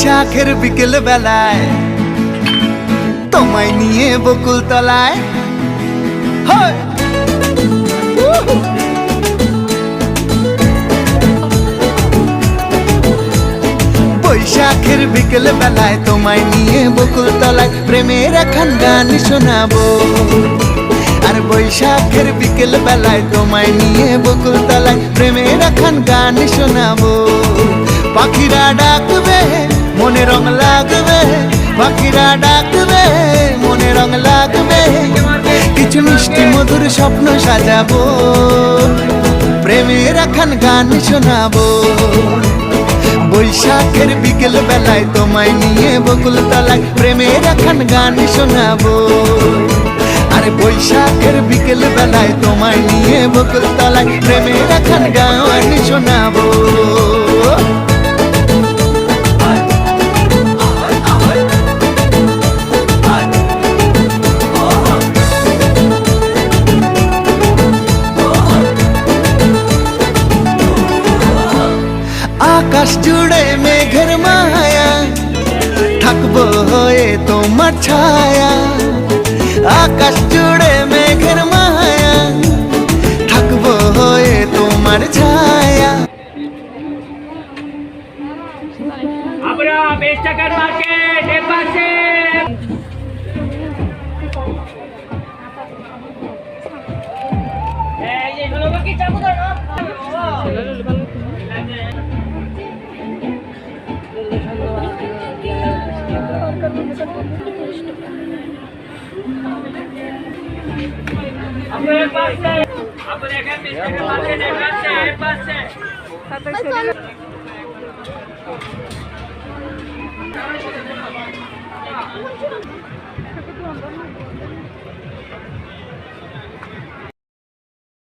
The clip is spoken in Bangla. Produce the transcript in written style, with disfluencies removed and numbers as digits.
বৈশাখের বিকেল বেলায় তোমায় নিয়ে বকুল তলায় বৈশাখের বিকেল বেলায় তোমায় নিয়ে বকুল তলায় প্রেমের এখন গান শোনাবো। আর বৈশাখের বিকেল বেলায় তোমায় নিয়ে বকুল তলায় প্রেমের এখন গান শোনাবো। পাখিরা ডাকবে মনে রং লাগবে, পাখিরা ডাকবে মনে রং লাগবে, কিছু মিষ্টি মধুর স্বপ্ন সাজাবো, প্রেমের এখন গান শোনাবো। বৈশাখের বিকেল বেলায় তোমায় নিয়ে বকুল তলায় প্রেমের এখন গান শোনাবো। আরে বৈশাখের বিকেল বেলায় তোমায় নিয়ে বকুল তলায় প্রেমের এখন গান শোনাবো। আকাশ জুড়ে মেঘের মায়া, থাকবো হয়ে তোমার ছায়া। আকাশ জুড়ে মেঘের মায়া, থাকবো হয়ে তোমার ছায়া। আমরা বেচাকার মার্কেট এর পাশে এই যে হলো কি চাবো না আপনার পাশে আপনি দেখেন বেচাকার মার্কেট এর পাশে